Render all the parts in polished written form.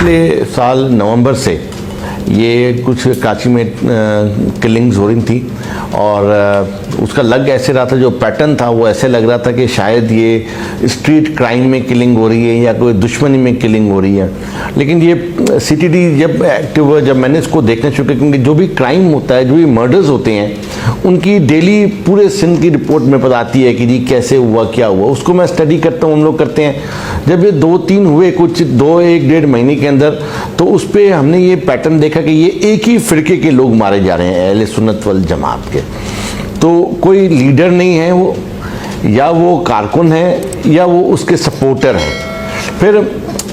पिछले साल नवंबर से ये कुछ कराची में किलिंग्स हो रही थी और उसका लग ऐसे रहा था, जो पैटर्न था वो ऐसे लग रहा था कि शायद ये स्ट्रीट क्राइम में किलिंग हो रही है या कोई दुश्मनी में किलिंग हो रही है। लेकिन ये सीटीडी जब एक्टिव हुआ, जब मैंने इसको देखना शुरू किया, क्योंकि जो भी क्राइम होता है, जो भी मर्डर्स होते हैं, उनकी डेली पूरे सिंध की रिपोर्ट में पता आती है कि जी कैसे हुआ, क्या हुआ। उसको मैं स्टडी करता हूँ, हम लोग करते हैं। जब ये 2-3 हुए कुछ 1-1.5 महीने के अंदर, तो उस पर हमने ये पैटर्न देखा कि ये एक ही फिरके के लोग मारे जा रहे हैं, अहले सुन्नत वल जमात के। तो कोई लीडर नहीं है वो, या वो कारकुन है या वो उसके सपोर्टर हैं। फिर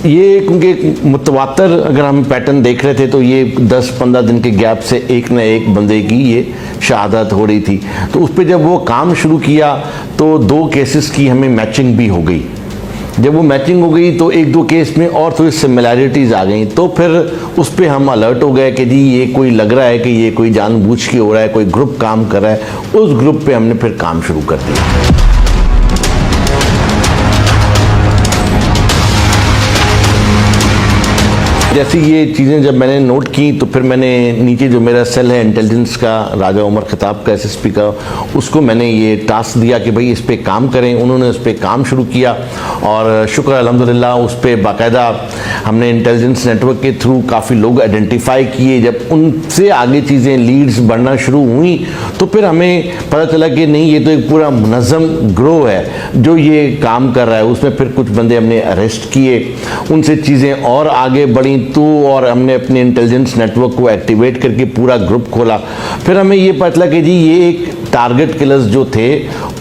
ये क्योंकि मुतवातर अगर हम पैटर्न देख रहे थे, तो ये 10-15 दिन के गैप से एक न एक बंदे की ये शहादत हो रही थी। तो उस पर जब वो काम शुरू किया तो 2 केसेस की हमें मैचिंग भी हो गई। जब वो मैचिंग हो गई तो 1-2 केस में और थोड़ी सिमिलैरिटीज़ आ गई, तो फिर उस पर हम अलर्ट हो गए कि जी ये कोई लग रहा है कि ये कोई जानबूझ के हो रहा है, कोई ग्रुप काम कर रहा है। उस ग्रुप पे हमने फिर काम शुरू कर दिया। जैसी ये चीज़ें जब मैंने नोट की, तो फिर मैंने नीचे जो मेरा सेल है इंटेलिजेंस का, राजा उमर खिताब का, एसएसपी का, उसको मैंने ये टास्क दिया कि भाई इस पे काम करें। उन्होंने उस पर काम शुरू किया और शुक्र अल्हम्दुलिल्लाह उस पर बाकायदा हमने इंटेलिजेंस नेटवर्क के थ्रू काफ़ी लोग आइडेंटिफाई किए। जब उनसे आगे चीज़ें लीड्स बढ़ना शुरू हुई तो फिर हमें पता चला कि नहीं, ये तो एक पूरा मुनज़्ज़म ग्रोह है जो ये काम कर रहा है। उसमें फिर कुछ बंदे हमने अरेस्ट किए, उनसे चीज़ें और आगे बढ़ी तो, और हमने अपने इंटेलिजेंस नेटवर्क को एक्टिवेट करके पूरा ग्रुप खोला। फिर हमें ये पता चला कि जी ये एक टारगेट किलर्स जो थे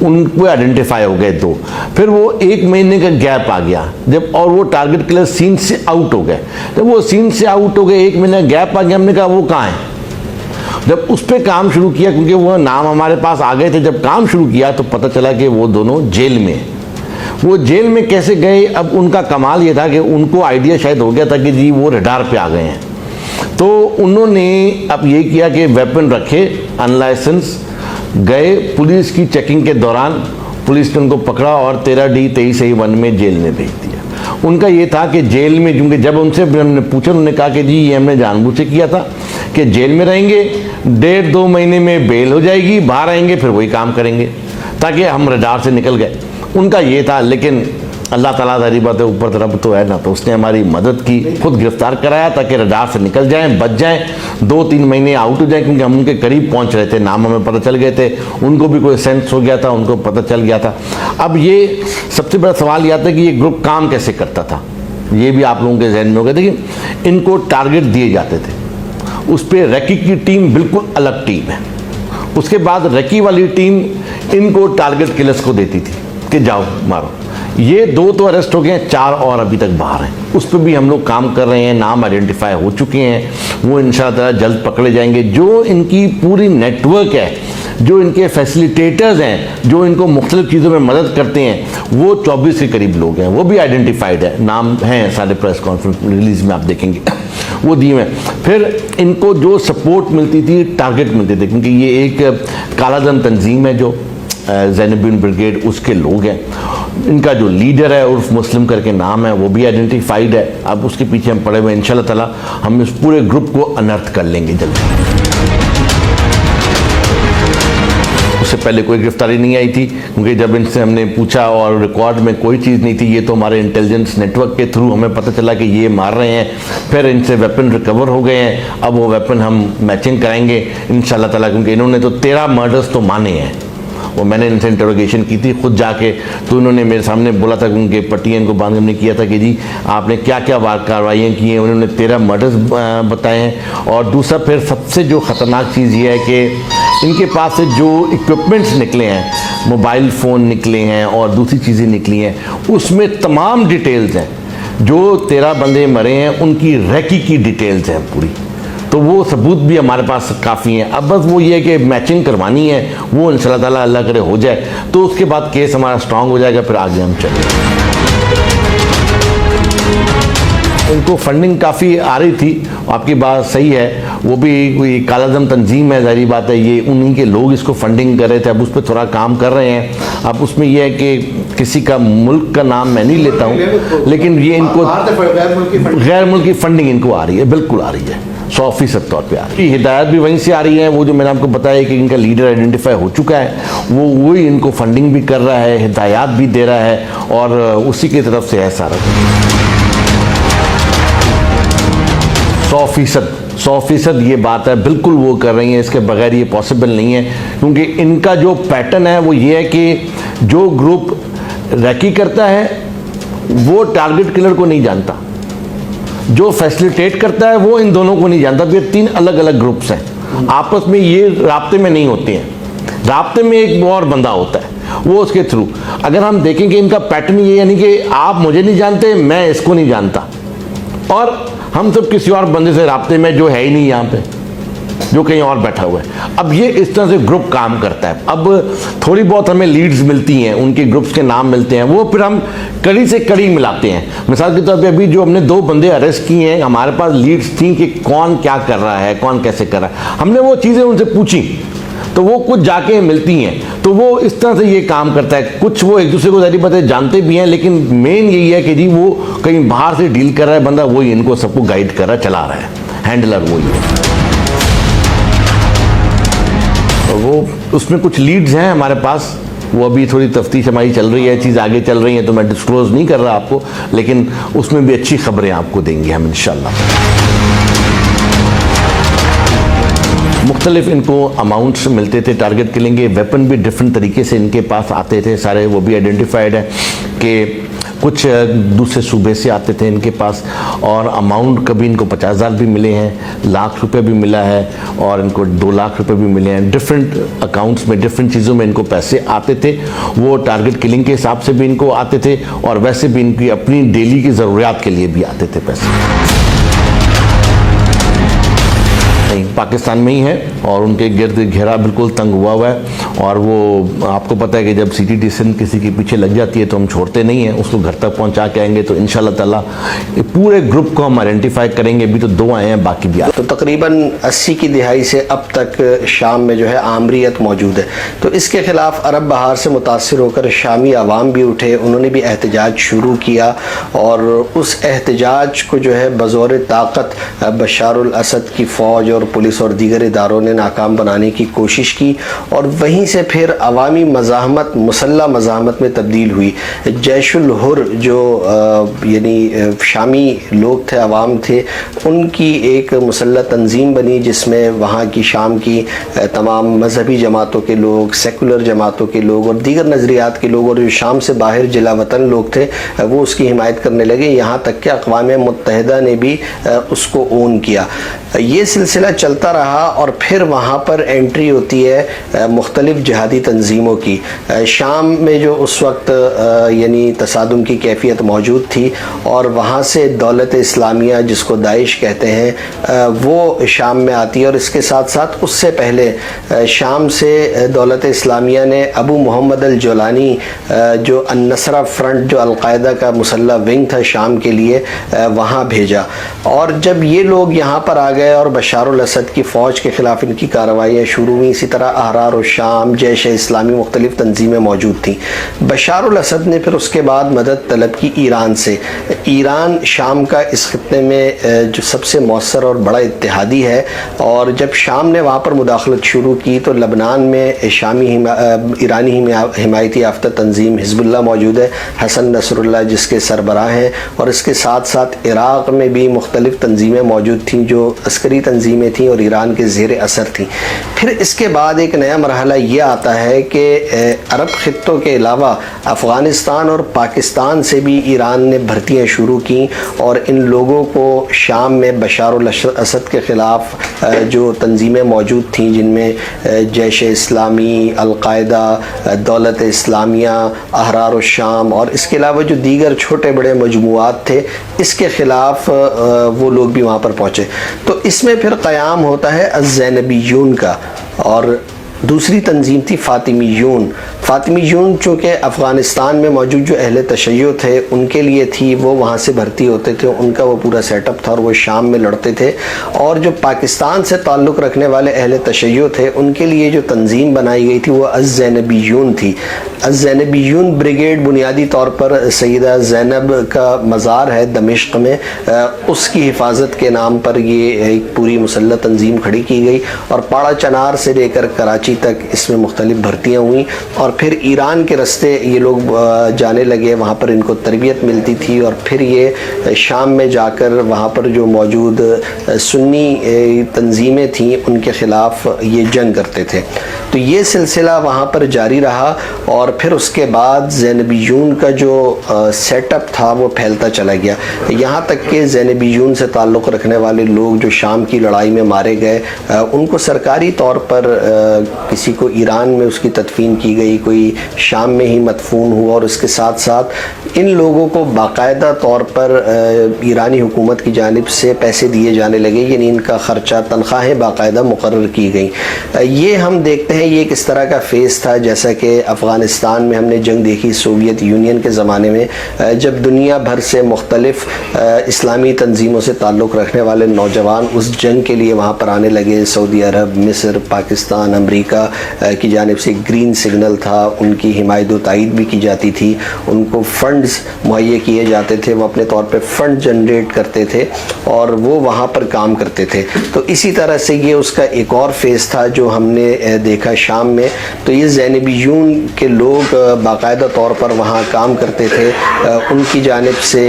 उनको आइडेंटिफाई हो गए 2। फिर वो 1 महीने का गैप आ गया जब, और वो टारगेट किलर्स सीन से आउट हो गए। जब वो सीन से आउट हो गए, 1 महीने का गैप आ गया, हमने कहा वो कहाँ है। जब उस पर काम शुरू किया, क्योंकि वो नाम हमारे पास आ गए थे, जब काम शुरू किया तो पता चला कि वो दोनों जेल में हैं। वो जेल में कैसे गए, अब उनका कमाल ये था कि उनको आइडिया शायद हो गया था कि जी वो रडार पे आ गए हैं। तो उन्होंने अब ये किया कि वेपन रखे, अनलाइसेंस, गए पुलिस की चेकिंग के दौरान पुलिस ने उनको पकड़ा और 13D23A1 में जेल में भेज दिया। उनका ये था कि जेल में, क्योंकि जब उनसे हमने पूछा, उन्होंने कहा कि जी ये हमने जानबूझ से किया था कि जेल में रहेंगे, 1.5-2 महीने में बेल हो जाएगी, बाहर आएंगे फिर वही काम करेंगे, ताकि हम रडार से निकल गए। उनका ये था। लेकिन अल्लाह ताला दारी बात है, ऊपर तरफ तो है ना, तो उसने हमारी मदद की, खुद गिरफ्तार कराया ताकि रडार से निकल जाएं, बच जाएं, 2-3 महीने आउट हो जाएं, क्योंकि हम उनके करीब पहुंच रहे थे, नाम हमें पता चल गए थे, उनको भी कोई सेंस हो गया था, उनको पता चल गया था। अब ये सबसे बड़ा सवाल यह था कि ये ग्रुप काम कैसे करता था, ये भी आप लोगों के जहन में होगा। देखिए, इनको टारगेट दिए जाते थे, उस पर रेकी की टीम बिल्कुल अलग टीम है। उसके बाद रेकी वाली टीम इनको टारगेट किलर्स को देती थी कि जाओ मारो। ये 2 तो अरेस्ट हो गए, 4 और अभी तक बाहर हैं। उस पर भी हम लोग काम कर रहे हैं, नाम आइडेंटिफाई हो चुके हैं, वो इंशाअल्लाह जल्द पकड़े जाएंगे। जो इनकी पूरी नेटवर्क है, जो इनके फैसिलिटेटर्स हैं, जो इनको मुख्तलिफ चीज़ों में मदद करते हैं, वो 24 के करीब लोग हैं, वो भी आइडेंटिफाइड है, नाम हैं, सारे प्रेस कॉन्फ्रेंस रिलीज में आप देखेंगे वो दिए हैं। फिर इनको जो सपोर्ट मिलती थी, टारगेट मिलते थे, क्योंकि ये एक कालाधन तंजीम है जो ज़ैनबीन ब्रिगेड, उसके लोग हैं। इनका जो लीडर है उर्फ मुस्लिम करके नाम है, वो भी आइडेंटिफाइड है। अब उसके पीछे हम पड़े हुए, इंशाल्लाह ताला हम इस पूरे ग्रुप को अनर्थ कर लेंगे जल्दी। उससे पहले कोई गिरफ्तारी नहीं आई थी, क्योंकि जब इनसे हमने पूछा और रिकॉर्ड में कोई चीज़ नहीं थी। ये तो हमारे इंटेलिजेंस नेटवर्क के थ्रू हमें पता चला कि ये मार रहे हैं। फिर इनसे वेपन रिकवर हो गए हैं, अब वो वेपन हम मैचिंग कराएंगे इंशाल्लाह ताला, क्योंकि इन्होंने तो 13 मर्डर्स तो माने हैं। वो मैंने इनसे इंटरोगेशन की थी खुद जाके, तो उन्होंने मेरे सामने बोला था कि उनके पट्टियाँ इनको बांध हमने किया था कि जी आपने क्या क्या कार्रवाइयाँ की हैं। उन्होंने 13 मर्डर्स बताए हैं। और दूसरा फिर सबसे जो ख़तरनाक चीज़ ये है कि इनके पास से जो इक्विपमेंट्स निकले हैं, मोबाइल फ़ोन निकले हैं और दूसरी चीज़ें निकली हैं, उसमें तमाम डिटेल्स हैं। जो 13 बंदे मरे हैं उनकी रेकी की डिटेल्स हैं पूरी, तो वो सबूत भी हमारे पास काफ़ी हैं। अब बस वो ये है कि मैचिंग करवानी है, वो इंशाल्लाह ताला अल्लाह करे हो जाए, तो उसके बाद केस हमारा स्ट्रांग हो जाएगा, फिर आगे हम चलेंगे। उनको फंडिंग काफ़ी आ रही थी, आपकी बात सही है। वो भी कोई कालादम तंजीम है, जाहिर बात है ये उन्हीं के लोग इसको फंडिंग कर रहे थे, अब उस पर थोड़ा काम कर रहे हैं। अब उसमें ये है कि किसी का मुल्क का नाम मैं नहीं लेता हूँ, लेकिन ये इनको गैर मुल्की फंडिंग इनको आ रही है, बिल्कुल आ रही है, 100% तौर पे आ रही है। हिदायत भी वहीं से आ रही है, वो जो मैंने आपको बताया कि इनका लीडर आइडेंटिफाई हो चुका है, वो वही इनको फंडिंग भी कर रहा है, हिदायत भी दे रहा है, और उसी की तरफ से है सारा। 100% ये बात है, बिल्कुल वो कर रही हैं, इसके बगैर ये पॉसिबल नहीं है। क्योंकि इनका जो पैटर्न है वो ये है कि जो ग्रुप रैकी करता है वो टारगेट किलर को नहीं जानता, जो फैसिलिटेट करता है वो इन दोनों को नहीं जानता। ये 3 अलग अलग ग्रुप्स हैं, आपस में ये राब्ते में नहीं होते हैं। राब्ते में एक और बंदा होता है, वो उसके थ्रू। अगर हम देखेंगे इनका पैटर्न ये, यानी कि आप मुझे नहीं जानते, मैं इसको नहीं जानता, और हम सब किसी और बंदे से राब्ते में जो है ही नहीं यहाँ पे, जो कहीं और बैठा हुआ है। अब ये इस तरह से ग्रुप काम करता है। अब थोड़ी बहुत हमें लीड्स मिलती हैं, उनके ग्रुप्स के नाम मिलते हैं, वो फिर हम कड़ी से कड़ी मिलाते हैं। मिसाल के तौर पे अभी जो हमने 2 बंदे अरेस्ट किए हैं, हमारे पास लीड्स थी कि कौन क्या कर रहा है, कौन कैसे कर रहा है, हमने वो चीज़ें उनसे पूछी तो वो कुछ जाके मिलती हैं। तो वो इस तरह से ये काम करता है। कुछ वो एक दूसरे को ज़ाहिर बात है जानते भी हैं, लेकिन मेन यही है कि जी वो कहीं बाहर से डील कर रहा है बंदा, वही इनको सबको गाइड कर रहा है, चला रहा है, हैंडलर वही है। और वो उसमें कुछ लीड्स हैं हमारे पास, वो अभी थोड़ी तफ्तीश हमारी चल रही है, चीज़ आगे चल रही है, तो मैं डिस्क्लोज नहीं कर रहा आपको, लेकिन उसमें भी अच्छी खबरें आपको देंगे हम इंशाल्लाह। मुख्तलिफ इनको अमाउंट्स मिलते थे टारगेट किलिंग के, वेपन भी डिफरेंट तरीके से इनके पास आते थे सारे, वो भी आइडेंटिफाइड है कि कुछ दूसरे सूबे से आते थे इनके पास, और अमाउंट कभी इनको 50,000 भी मिले हैं, लाख रुपए भी मिला है, और इनको 2 लाख रुपए भी मिले हैं। डिफरेंट अकाउंट्स में डिफरेंट चीज़ों में इनको पैसे आते थे, वो टारगेट किलिंग के हिसाब से भी इनको आते थे, और वैसे भी इनकी अपनी डेली की ज़रूरियात के लिए भी आते थे पैसे। पाकिस्तान में ही है, और उनके गिर्द घेरा बिल्कुल तंग हुआ है, और वो आपको पता है कि जब सिटी सिंध किसी के पीछे लग जाती है तो हम छोड़ते नहीं हैं, उसको घर तक पहुंचा के आएंगे। तो इंशाल्लाह ताला पूरे ग्रुप को हम आइडेंटिफाई करेंगे। अभी तो 2 आए हैं, बाकी भी आए। तो तकरीबन 80 की दिहाई से अब तक शाम में जो है आमरीत मौजूद है, तो इसके खिलाफ अरब बहार से मुतासिर होकर शामी अवाम भी उठे, उन्होंने भी एहतजाज शुरू किया, और उस एहतजाज को जो है बज़ौर ताकत बशारुल असद की फ़ौज और पुलिस और दीगर इदारों ने नाकाम बनाने की कोशिश की, और वहीं से फिर अवामी मज़ाहमत मुसल्ला मज़ाहमत में तब्दील हुई। जैशुल हुर जो यानी शामी लोग थे, अवाम थे, उनकी एक मुसल्ला तंजीम बनी, जिसमें वहाँ की शाम की तमाम मजहबी जमातों के लोग, सेकुलर जमातों के लोग और दीगर नज़रियात के लोग, और जो शाम से बाहर जिला वतन लोग थे, वो उसकी हिमायत करने लगे। यहाँ तक कि अक़वाम मुत्तहिदा ने भी उसको ओन किया। ये सिलसिला चलता रहा, और फिर वहाँ पर एंट्री होती है मुख्तलिफ जिहादी तंजीमों की। शाम में जो उस वक्त यानी तसादुम की कैफियत मौजूद थी, और वहाँ से दौलत इस्लामिया, जिसको दाइश कहते हैं, वो शाम में आती है। और इसके साथ साथ उससे पहले शाम से दौलत इस्लामिया ने अबू मोहम्मद अल जोलानी, जो अन्नसरा फ्रंट, जो अलकायदा का मुसल्ला विंग था शाम के लिए, वहाँ भेजा। और जब ये लोग यहाँ पर आ गए और बशारुल असद की फ़ौज के ख़िलाफ़ इनकी कार्रवाइयाँ शुरू हुई, इसी तरह अहरार और शाम, जैश इस्लामी मुख्तलिफ तंजीमें मौजूद थी। बशारुल असद ने फिर उसके बाद मदद तलब की ईरान से। ईरान शाम का इस खित्ते में जो सबसे मौसर और बड़ा इत्तेहादी है, और जब शाम ने वहाँ पर मुदाखलत शुरू की तो लबनान में शामी ईरानी हिमायती याफ्ता तंजीम हिज़्बुल्लाह मौजूद है, हसन नसरुल्लाह जिसके सरबराह हैं, और इसके साथ साथ इराक़ में भी मुख्तलिफ तंजीमें मौजूद थीं जो अस्करी तंजीमें थीं और ईरान के ज़ेर असर थीं। फिर इसके बाद एक नया मरहला ये आता है कि अरब खित्तों के अलावा अफ़गानिस्तान और पाकिस्तान से भी ईरान ने भर्तियाँ शुरू की, और इन लोगों को शाम में बशारुल असद के ख़िलाफ़ जो तंजीमें मौजूद थीं, जिनमें जैश इस्लामी, अलकायदा, दौलत इस्लामिया, अहरार शाम, और इसके अलावा जो दीगर छोटे बड़े मजमूआत थे, इसके ख़िलाफ़ वो लोग भी वहाँ पर पहुँचे। तो इसमें फिर क़याम होता है अज़्ज़ैनबियून का, और दूसरी तंजीम थी फ़ातिमीयून। फ़ातिमीयून चूँकि अफ़गानिस्तान में मौजूद जो अहले तशय्यो थे उनके लिए थी, वो वहाँ से भर्ती होते थे, उनका वो पूरा सेटअप था और वो शाम में लड़ते थे। और जो पाकिस्तान से ताल्लुक़ रखने वाले अहले तशय्यो थे उनके लिए जो तंजीम बनाई गई थी वो अज़-ज़ैनबियून थी। अज़-ज़ैनबियून ब्रिगेड बुनियादी तौर पर सैयदा ज़ैनब का मज़ार है दमिश्क में, उसकी हिफाजत के नाम पर ये एक पूरी मुसल्लह तंजीम खड़ी की गई और पाड़ा चनार से लेकर कराची तक इसमें मुख्तलिफ भर्तियाँ हुई। और फिर ईरान के रास्ते ये लोग जाने लगे, वहाँ पर इनको तरबियत मिलती थी और फिर ये शाम में जाकर वहाँ पर जो मौजूद सुन्नी तंजीमें थीं उनके ख़िलाफ़ ये जंग करते थे। तो ये सिलसिला वहाँ पर जारी रहा और फिर उसके बाद ज़ैनबियून का जो सेटअप था वो फैलता चला गया, यहाँ तक कि ज़ैनबियून से ताल्लुक़ रखने वाले लोग जो शाम की लड़ाई में मारे गए उनको सरकारी तौर पर किसी को ईरान में उसकी तदफीन की गई, कोई शाम में ही मदफून हुआ। और इसके साथ साथ इन लोगों को बाकायदा तौर पर ईरानी हुकूमत की जानिब से पैसे दिए जाने लगे, यानी इनका ख़र्चा तनख्वाहें बाकायदा मुकर्रर की गई। ये हम देखते हैं ये किस तरह का फेज़ था, जैसा कि अफ़गानिस्तान में हमने जंग देखी सोवियत यूनियन के ज़माने में, जब दुनिया भर से मुख्तलिफ़ इस्लामी तंजीमों से ताल्लुक़ रखने वाले नौजवान उस जंग के लिए वहाँ पर आने लगे। सऊदी अरब, मिस्र, पाकिस्तान, अमरीका की जानिब से ग्रीन सिग्नल था, उनकी हिमायत व तायीद भी की जाती थी, उनको फ़ंड्स मुहैया किए जाते थे, वो अपने तौर पर फ़ंड जनरेट करते थे और वो वहाँ पर काम करते थे। तो इसी तरह से ये उसका एक और फेज़ था जो हमने देखा शाम में। तो ये ज़ैनबियून के लोग बाकायदा तौर पर वहाँ काम करते थे, उनकी जानिब से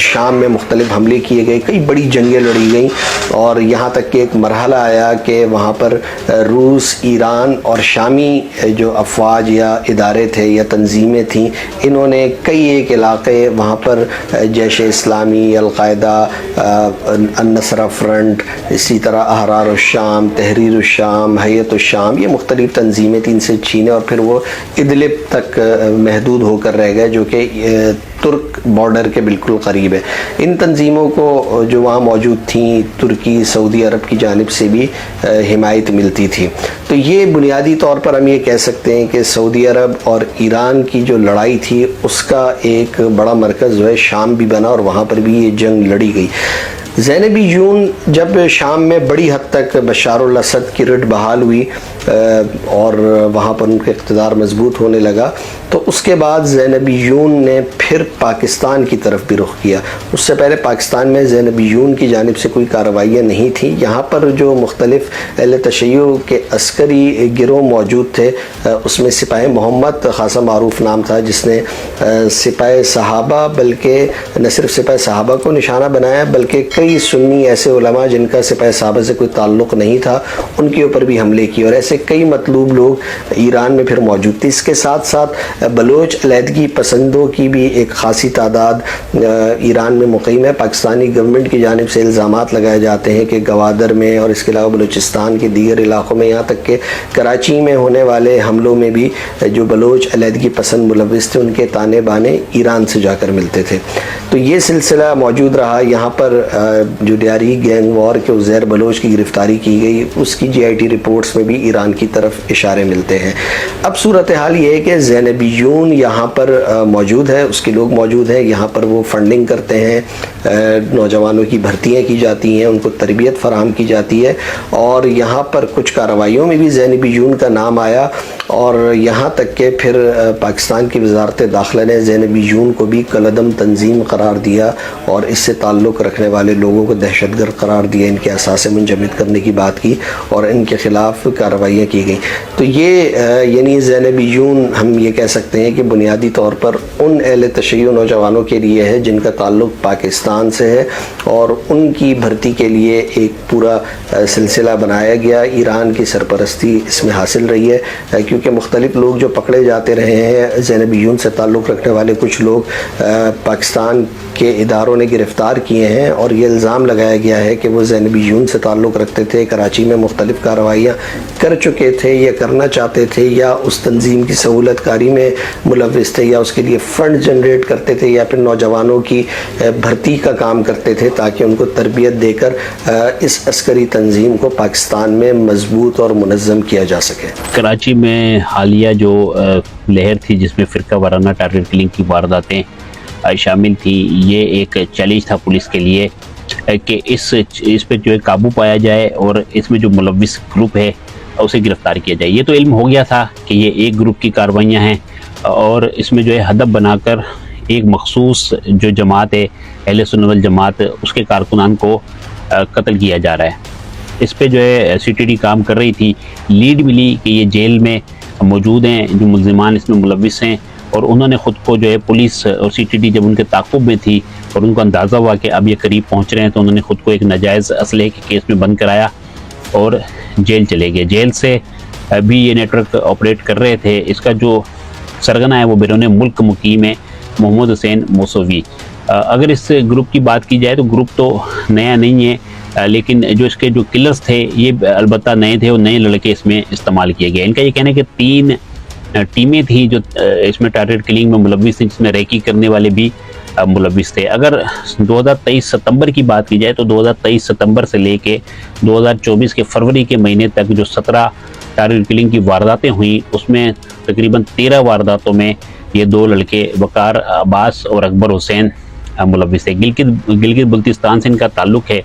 शाम में मुख्तलिफ हमले किए गए, कई बड़ी जंगें लड़ी गई और यहाँ तक कि एक मरहला आया कि वहाँ पर रूस, ईरान और शामी जो अफवाज या इदारे थे या तंजीमें थीं, इन्होंने कई एक इलाक़े वहाँ पर जैश इस्लामी, अल-कायदा, अन-नसरा फ्रंट, इसी तरह अहरार-उश-शाम, तहरीर-उश-शाम, हयत-उश-शाम, ये मुख्तलिफ तंजीमें थी, इनसे छीने और फिर वो इदलिब तक महदूद होकर रह गए जो कि तुर्क बॉर्डर के बिल्कुल करीब है। इन तंजीमों को जो वहाँ मौजूद थी तुर्की, सऊदी अरब की जानिब से भी हिमायत मिलती थी। तो ये बुनियादी तौर पर हम ये कह सकते हैं कि सऊदी अरब और ईरान की जो लड़ाई थी उसका एक बड़ा मरकज़ जो है शाम भी बना और वहाँ पर भी ये जंग लड़ी गई। ज़ैनबियून जब शाम में बड़ी हद तक बशारुल असद की रिट बहाल हुई और वहाँ पर उनका इक़्तिदार मजबूत होने लगा, तो उसके बाद ज़ैनबियून ने फिर पाकिस्तान की तरफ भी रुख किया। उससे पहले पाकिस्तान में ज़ैनबियून की जानिब से कोई कार्रवाइयाँ नहीं थी। यहाँ पर जो मुख्तलिफ़ अहले तशय्यो के अस्करी गिरोह मौजूद थे, उसमें सिपाही मोहम्मद खासा मारूफ नाम था जिसने सिपाही सहाबा, बल्कि न सिर्फ सिपाही सहाबा को निशाना बनाया बल्कि कई सुन्नी ऐसे उलमा जिनका सिपाही सहाबा से कोई ताल्लुक़ नहीं था उनके ऊपर भी हमले किए और ऐसे कई मतलूब लोग ईरान में फिर मौजूद थे। इसके साथ साथ बलोच अलहदगी पसंदों की भी एक खासी तादाद ईरान में मुक़ीम है। पाकिस्तानी गवर्नमेंट की जानिब से इल्ज़ामात लगाए जाते हैं कि गवादर में और इसके अलावा बलूचिस्तान के दीगर इलाक़ों में, यहाँ तक कि कराची में होने वाले हमलों में भी जो बलोच अलहदगी पसंद मुलव्विस थे उनके ताने बाने ईरान से जाकर मिलते थे। तो ये सिलसिला मौजूद रहा। यहाँ पर जो डियारी गैंग वॉर के उज़ैर बलोच की गिरफ़्तारी की गई, उसकी GIT रिपोर्ट्स में भी ईरान की तरफ इशारे मिलते हैं। अब सूरत हाल ये है कि ज़ैनबियून यहाँ पर मौजूद है, उसके लोग मौजूद हैं, यहाँ पर वो फंडिंग करते हैं, नौजवानों की भर्तियाँ की जाती हैं, उनको तरबियत फराहम की जाती है और यहाँ पर कुछ कार्रवाइयों में भी ज़ैनबियून का नाम आया और यहाँ तक कि फिर पाकिस्तान की वज़ारत दाखिला ने ज़ैनबियून को भी कलअदम तंजीम करार दिया और इससे ताल्लुक़ रखने वाले लोगों को दहशतगर्द करार दिया, इनके असासे मुंजमद करने की बात की और इनके ख़िलाफ़ कार्रवाइयाँ की गई। तो ये यानी ज़ैनबियून हम ये कह सकते हैं कि बुनियादी तौर पर उन अहले तशय्यो नौजवानों के लिए है जिनका ताल्लुक़ पाकिस्तान से है और उनकी भर्ती के लिए एक पूरा सिलसिला बनाया गया। ईरान की सरपरस्ती इसमें हासिल रही है क्योंकि क्योंकि मुख्तलिफ लोग जो पकड़े जाते रहे हैं, ज़ैनब यून से ताल्लुक़ रखने वाले कुछ लोग पाकिस्तान के इदारों ने गिरफ़्तार किए हैं और ये इल्ज़ाम लगाया गया है कि वो ज़ैनब यून से ताल्लुक़ रखते थे, कराची में मुख्तलिफ़ कार्रवाइयाँ कर चुके थे या करना चाहते थे, या उस तंजीम की सहूलत कारी में मुलव्विस थे, या उसके लिए फ़ंड जनरेट करते थे, या फिर नौजवानों की भर्ती का काम करते थे ताकि उनको तरबियत देकर इस अस्करी तंजीम को पाकिस्तान में मजबूत और मुनज़्ज़म किया जा सके। कराची में हालिया जो लहर थी जिसमें फ़िरका वाराना टारगेट किलिंग की वारदातें शामिल थी, ये एक चैलेंज था पुलिस के लिए कि इस पे जो है काबू पाया जाए और इसमें जो मुलव्विस ग्रुप है उसे गिरफ़्तार किया जाए। ये तो इल्म हो गया था कि ये एक ग्रुप की कार्रवाइयाँ हैं और इसमें जो है हदफ बनाकर एक मखसूस जो जमात है अहले सुन्नत वल जमात, उसके कारकुनान को कत्ल किया जा रहा है। इस पे जो है सीटीडी काम कर रही थी। लीड मिली कि ये जेल में मौजूद हैं जो मुल्ज़िमान इसमें मुलव्विस हैं, और उन्होंने ख़ुद को जो है पुलिस और सीटीडी जब उनके ताक़ुब में थी और उनको अंदाज़ा हुआ कि अब ये करीब पहुंच रहे हैं, तो उन्होंने ख़ुद को एक नाजायज़ असलहे के केस में बंद कराया और जेल चले गए। जेल से भी ये नेटवर्क ऑपरेट कर रहे थे। इसका जो सरगना है वो बैरून मुल्क मुकीम है, मोहम्मद हुसैन मौसवी। अगर इस ग्रुप की बात की जाए तो ग्रुप तो नया नहीं है, लेकिन जो इसके जो किलर्स थे ये अलबत्ता नए थे और नए लड़के इसमें इस्तेमाल किए गए। इनका ये कहना है कि 3 टीमें थी जो इसमें टारगेट किलिंग में मुलव्विस थी, जिसमें रैकी करने वाले भी मुलव्विस थे। अगर 2023 सितंबर की बात की जाए तो 2023 सितंबर से लेके 2024 के फरवरी के महीने तक जो 17 टारगेट किलिंग की वारदातें हुई, उसमें तकरीबन 13 वारदातों में ये 2 लड़के वकार अब्बास और अकबर हुसैन मुलव्विस थे। गिलगित बल्तिस्तान से इनका ताल्लुक़ है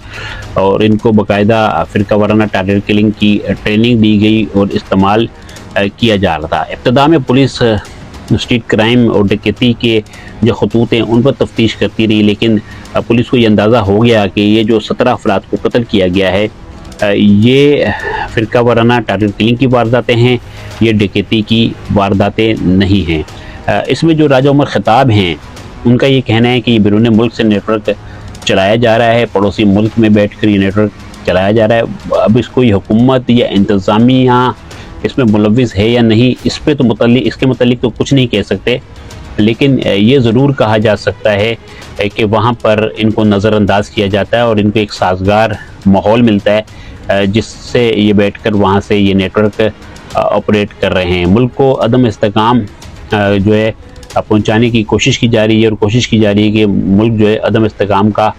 और इनको बाकायदा फ़िरका वाराना टारगेट किलिंग की ट्रेनिंग दी गई और इस्तेमाल किया जा रहा था। इब्तिदा में पुलिस स्ट्रीट क्राइम और डकैती के जो खतूत हैं उन पर तफ्तीश करती रही, लेकिन पुलिस को ये अंदाज़ा हो गया कि ये जो 17 अफराद को कत्ल किया गया है ये फ़िरका वाराना टारगेट किलिंग की वारदातें हैं, ये डकैती की वारदातें नहीं हैं। इसमें जो राजा उमर ख़िताब हैं उनका ये कहना है कि ये बैरून मुल्क से नेटवर्क चलाया जा रहा है, पड़ोसी मुल्क में बैठकर ये नेटवर्क चलाया जा रहा है। अब इसको हुकूमत या इंतज़ामिया इसमें मुलव्विस है या नहीं, इस पे तो इसके मुतालिक तो कुछ नहीं कह सकते, लेकिन ये ज़रूर कहा जा सकता है कि वहाँ पर इनको नज़रअंदाज किया जाता है और इनको एक साजगार माहौल मिलता है जिससे ये बैठकर वहाँ से ये नेटवर्क ऑपरेट कर रहे हैं। मुल्क को अदम इस्तेकाम जो है पहुँचाने की कोशिश की जा रही है और कोशिश की जा रही है कि मुल्क जो है अदम इस्तेकाम का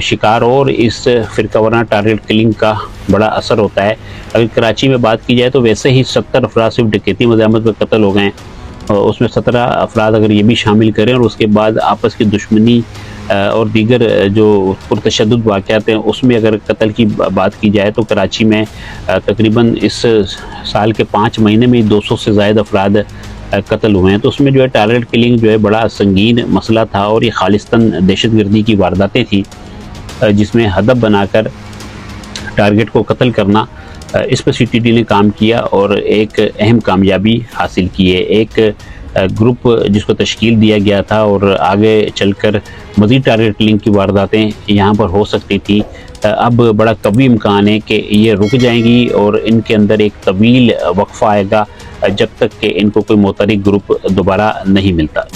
शिकार हो, और इस फ़िरका वाराना टारगेट किलिंग का बड़ा असर होता है। अगर कराची में बात की जाए तो वैसे ही 70 अफराद सिर्फ डकैती मज़ामत पर कत्ल हो गए हैं, और उसमें 17 अफराद अगर ये भी शामिल करें और उसके बाद आपस की दुश्मनी और दीगर जो पुरतशद्दुद वाक़यात हैं उसमें अगर कत्ल की बात की जाए तो कराची में तकरीबन इस साल के 5 महीने में 200 से ज़ायद अफराद कत्ल हुए हैं। तो उसमें जो है टारगेट किलिंग जो है बड़ा संगीन मसला था और ये खालिस्तान दहशतगर्दी की वारदातें थी जिसमें हदफ बनाकर टारगेट को कत्ल करना, इस पर सीटीडी ने काम किया और एक अहम कामयाबी हासिल की है। एक ग्रुप जिसको तश्कील दिया गया था और आगे चलकर मज़ीद टारगेट किलिंग की वारदातें यहाँ पर हो सकती थी, अब बड़ा कवी इम्कान है कि ये रुक जाएंगी और इनके अंदर एक तवील वक्फा आएगा जब तक कि इनको कोई मोतरिक ग्रुप दोबारा नहीं मिलता।